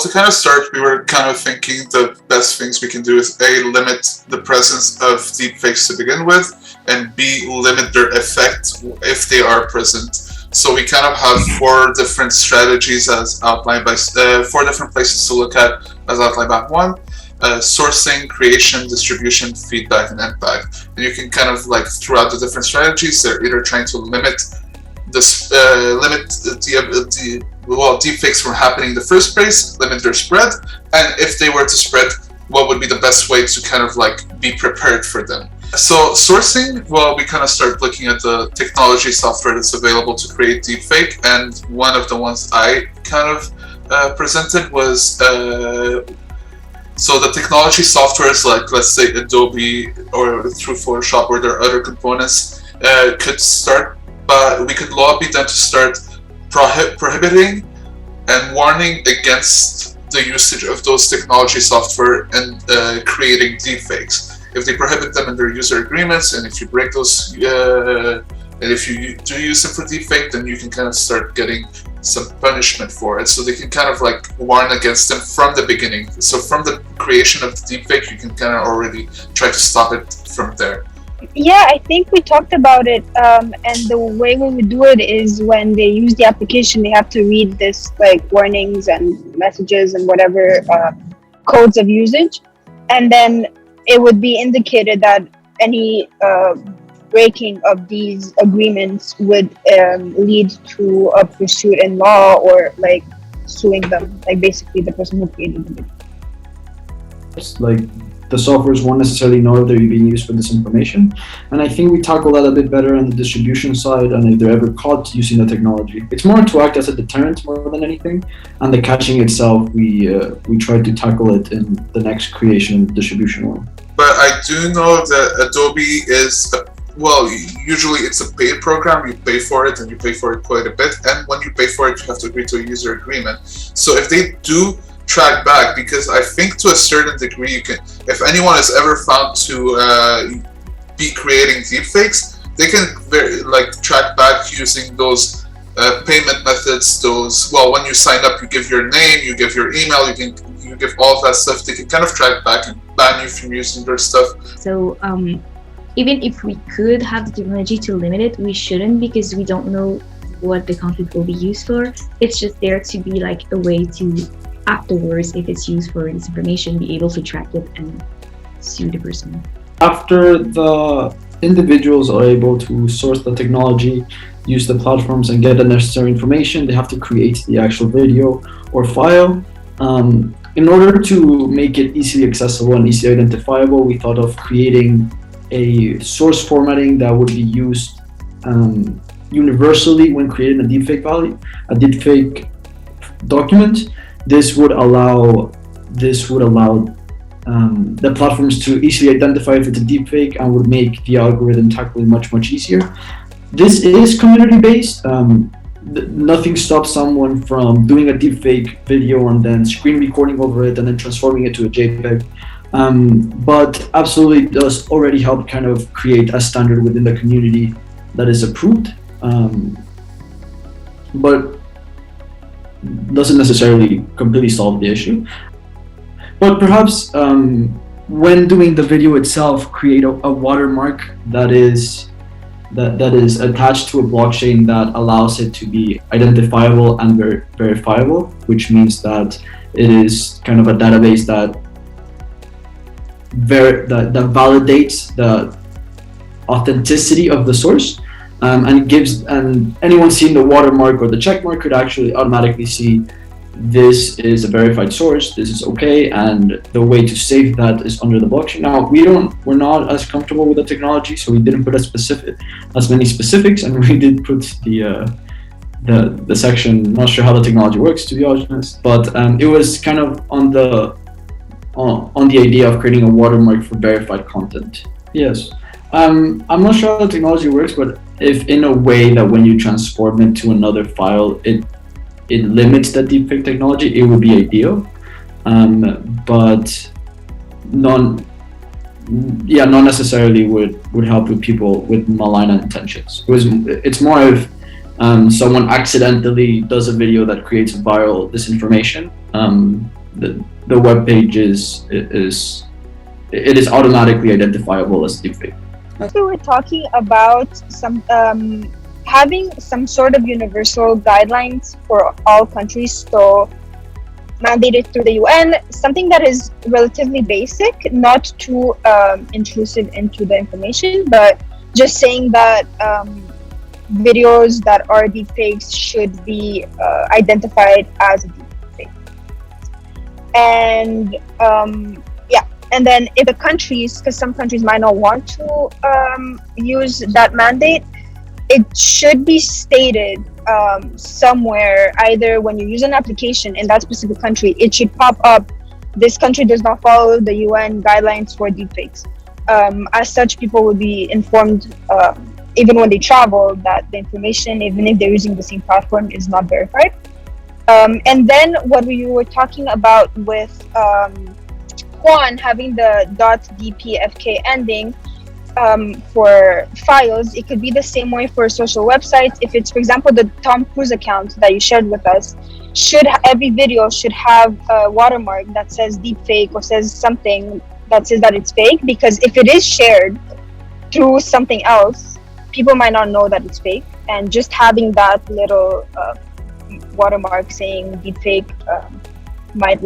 to kind of start, we were kind of thinking the best things we can do is A, limit the presence of deepfakes to begin with, and B, limit their effect if they are present. So we kind of have 4 different strategies as outlined by 4 different places to look at as outlined by 1. Sourcing, creation, distribution, feedback, and impact. And you can kind of like throughout the different strategies, they're either trying to limit deepfakes from happening in the first place, limit their spread, and if they were to spread, what would be the best way to kind of like be prepared for them. So sourcing, well, we kind of start looking at the technology software that's available to create deepfake, and one of the ones I kind of presented was so the technology softwares like, let's say, Adobe or through Photoshop or their other components could start, but we could lobby them to start prohibiting and warning against the usage of those technology software and creating deepfakes. If they prohibit them in their user agreements, and if you break those, and if you do use them for deepfake, then you can kind of start getting some punishment for it. So they can kind of like warn against them from the beginning. So from the creation of the deepfake, you can kind of already try to stop it from there. Yeah, I think we talked about it, and the way we would do it is when they use the application, they have to read this like warnings and messages and whatever codes of usage, and then it would be indicated that any breaking of these agreements would lead to a pursuit in law or like suing them, like basically the person who created the video. It's like the softwares won't necessarily know if they're being used for disinformation, and I think we tackle that a bit better on the distribution side, and if they're ever caught using the technology. It's more to act as a deterrent more than anything, and the catching itself, we try to tackle it in the next creation and distribution one. But I do know that Adobe is, well, usually it's a paid program, you pay for it and you pay for it quite a bit, and when you pay for it, you have to agree to a user agreement. So if they do track back, because I think to a certain degree you can, if anyone is ever found to be creating deepfakes, they can track back using those payment methods. Those, well, when you sign up, you give your name, you give your email, you give all of that stuff. They can kind of track back and ban you from using their stuff. So even if we could have the technology to limit it, we shouldn't, because we don't know what the content will be used for. It's just there to be like a way to afterwards, if it's used for disinformation, be able to track it and sue the person. After the individuals are able to source the technology, use the platforms and get the necessary information, they have to create the actual video or file. In order to make it easily accessible and easily identifiable, we thought of creating a source formatting that would be used universally when creating a deepfake document. This would allow the platforms to easily identify if it's a deepfake and would make the algorithm tackling much easier. This is community-based. Nothing stops someone from doing a deepfake video and then screen recording over it and then transforming it to a JPEG. But absolutely does already help kind of create a standard within the community that is approved. But doesn't necessarily completely solve the issue. But perhaps when doing the video itself, create a watermark that is attached to a blockchain that allows it to be identifiable and verifiable, which means that it is kind of a database that validates the authenticity of the source. And anyone seeing the watermark or the checkmark could actually automatically see this is a verified source, this is okay, and the way to save that is under the blockchain. Now we're not as comfortable with the technology, so we didn't put as many specifics, and we did put the section. Not sure how the technology works, to be honest, but it was kind of on the idea of creating a watermark for verified content. Yes. I'm not sure how the technology works, but if in a way that when you transform it to another file, it limits the deepfake technology, it would be ideal. But not necessarily would help with people with malign intentions. It's more of someone accidentally does a video that creates viral disinformation, the web page is automatically identifiable as deepfake. So we're talking about some having some sort of universal guidelines for all countries, so mandated through the UN, something that is relatively basic, not too intrusive into the information, but just saying that videos that are deepfakes should be identified as a deepfake. And and then if the countries, because some countries might not want to use that mandate, it should be stated somewhere, either when you use an application in that specific country, it should pop up, this country does not follow the UN guidelines for deepfakes. As such, people will be informed, even when they travel, that the information, even if they're using the same platform, is not verified. And then what we were talking about with Juan having the .dpfk ending for files, it could be the same way for social websites. If it's, for example, the Tom Cruise account that you shared with us, every video should have a watermark that says deepfake or says something that says that it's fake, because if it is shared through something else, people might not know that it's fake, and just having that little watermark saying deepfake might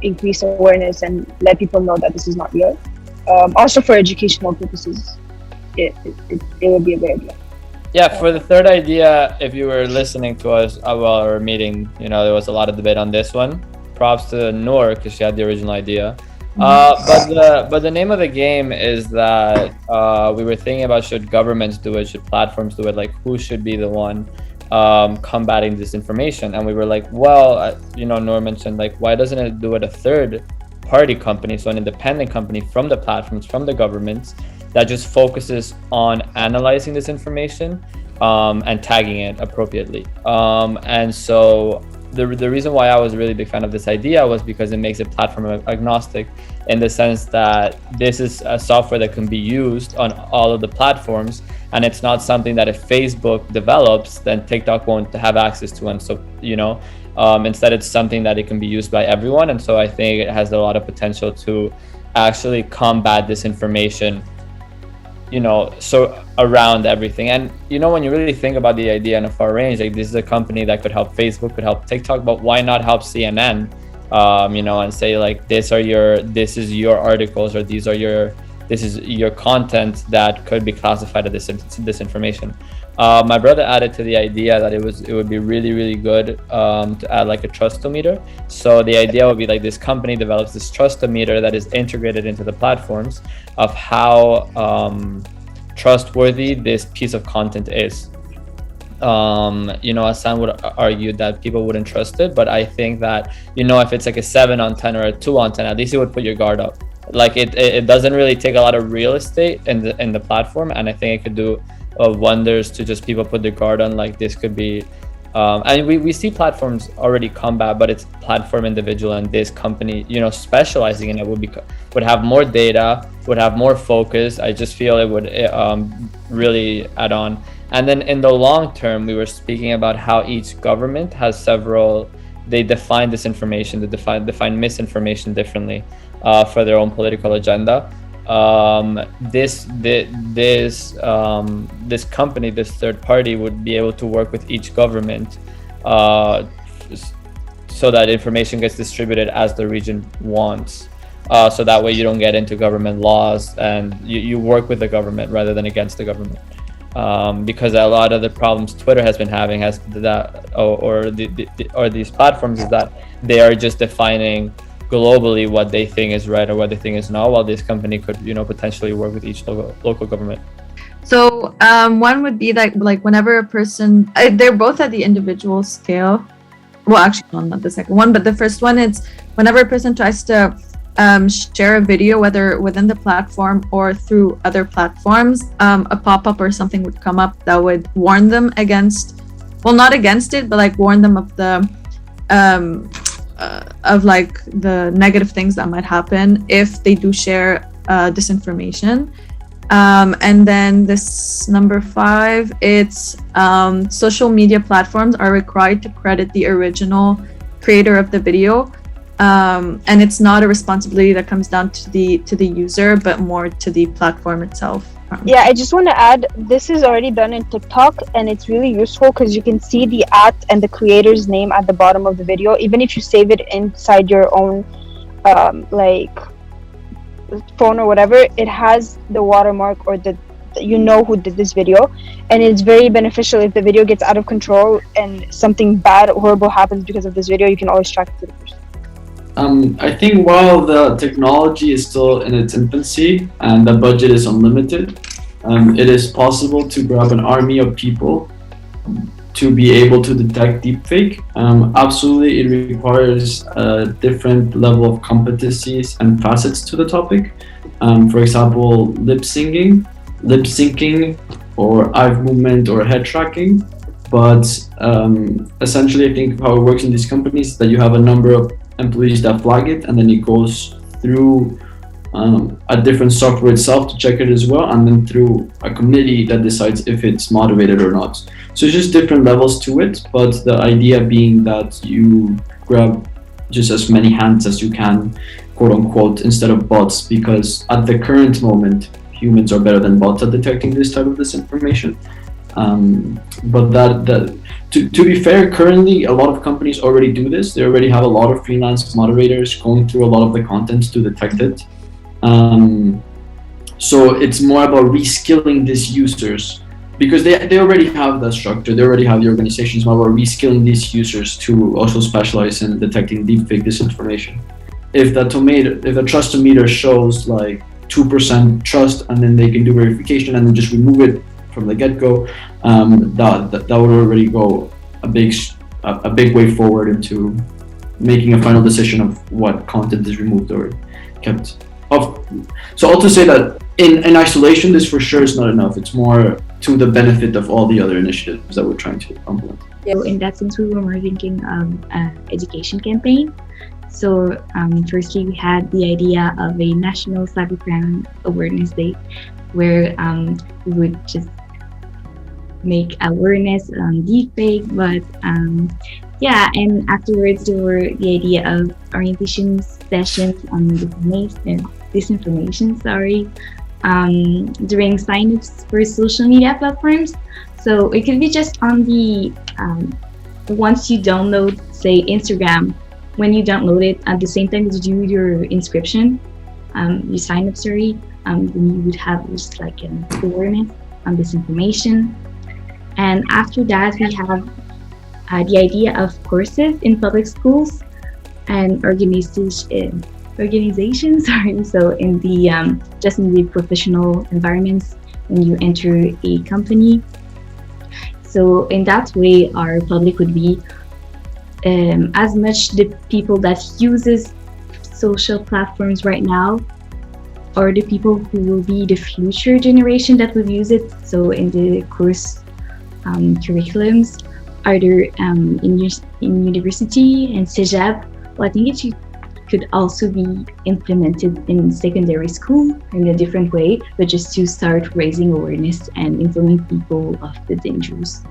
increase awareness and let people know that this is not real. Also for educational purposes, it would be a great idea. Yeah, for the third idea, if you were listening to us while we were meeting, there was a lot of debate on this one. Props to Noor, because she had the original idea. But the name of the game is that we were thinking about, should governments do it, should platforms do it, who should be the one combating disinformation? And we were like, well, Noor mentioned, why doesn't it do it a third party company, so an independent company from the platforms, from the governments, that just focuses on analyzing this information and tagging it appropriately. And so the reason why I was a really big fan of this idea was because it makes it platform agnostic, in the sense that this is a software that can be used on all of the platforms, and it's not something that if Facebook develops, then TikTok won't have access to. And so, instead it's something that it can be used by everyone. And so I think it has a lot of potential to actually combat disinformation, so around everything. And when you really think about the idea in a far range, this is a company that could help Facebook, could help TikTok, but why not help CNN, and say this is your articles, or this is your content that could be classified as disinformation. My brother added to the idea that it would be really, really good to add a trustometer. So the idea would be this company develops this trustometer that is integrated into the platforms of how trustworthy this piece of content is. Hassan would argue that people wouldn't trust it, but I think that if it's a 7 on 10 or a 2 on 10, at least it would put your guard up. It doesn't really take a lot of real estate in the platform, and I think it could do wonders to just people put their guard on. This could be and we see platforms already combat, but it's platform individual, and this company specializing in it would have more data, would have more focus. I just feel it would really add on. And then in the long term, we were speaking about how each government has they define disinformation, they define misinformation differently for their own political agenda. This company, this third party, would be able to work with each government so that information gets distributed as the region wants. So that way you don't get into government laws, and you work with the government rather than against the government. Because a lot of the problems Twitter has been having or these platforms is that they are just defining globally what they think is right or what they think is not, while this company could potentially work with each local government. So one would be like whenever a person, they're both at the individual scale. Well, actually, no, not the second one, but the first one, it's whenever a person tries to share a video, whether within the platform or through other platforms, a pop-up or something would come up that would warn them against, well, not against it, but warn them of the the negative things that might happen if they do share disinformation. And then this number 5, it's social media platforms are required to credit the original creator of the video. And it's not a responsibility that comes down to the user, but more to the platform itself. Yeah, I just want to add, this is already done in TikTok, and it's really useful because you can see the and the creator's name at the bottom of the video, even if you save it inside your own like phone or whatever. It has the watermark, or the you know who did this video, and it's very beneficial if the video gets out of control and something bad or horrible happens because of this video. You can always track it to the person. I think while the technology is still in its infancy and the budget is unlimited, it is possible to grab an army of people to be able to detect deepfake. Absolutely, it requires a different level of competencies and facets to the topic. For example, lip syncing, or eye movement or head tracking. But essentially, I think how it works in these companies is that you have a number of employees that flag it, and then it goes through a different software itself to check it as well, and then through a committee that decides if it's moderated or not. So it's just different levels to it, but the idea being that you grab just as many hands as you can, quote unquote, instead of bots, because at the current moment, humans are better than bots at detecting this type of disinformation. But to be fair, currently a lot of companies already do this. They already have a lot of freelance moderators going through a lot of the content to detect it. So it's more about reskilling these users, because they already have the structure, they already have the organizations. More about reskilling these users to also specialize in detecting deepfake disinformation. If the trustometer shows like 2% trust, and then they can do verification and then just remove it from the get-go, that would already go a big way forward into making a final decision of what content is removed or kept. So all to say that in isolation, this for sure is not enough. It's more to the benefit of all the other initiatives that we're trying to implement. So in that sense, we were more thinking of an education campaign. So firstly, we had the idea of a National Cybercrime Awareness Day, where we would just make awareness on deepfake, but and afterwards there were the idea of orientation sessions on disinformation, during sign-ups for social media platforms. So it could be just on the once you download, say, Instagram, when you download it, at the same time as you do your inscription, you sign up, then you would have just like an awareness on disinformation. And after that, we have the idea of courses in public schools and organizations. So in the just in the professional environments, when you enter a company. So in that way, our public would be as much the people that uses social platforms right now, or the people who will be the future generation that will use it. So in the course curriculums, either in university and CEGEP, well, I think it could also be implemented in secondary school in a different way, but just to start raising awareness and informing people of the dangers.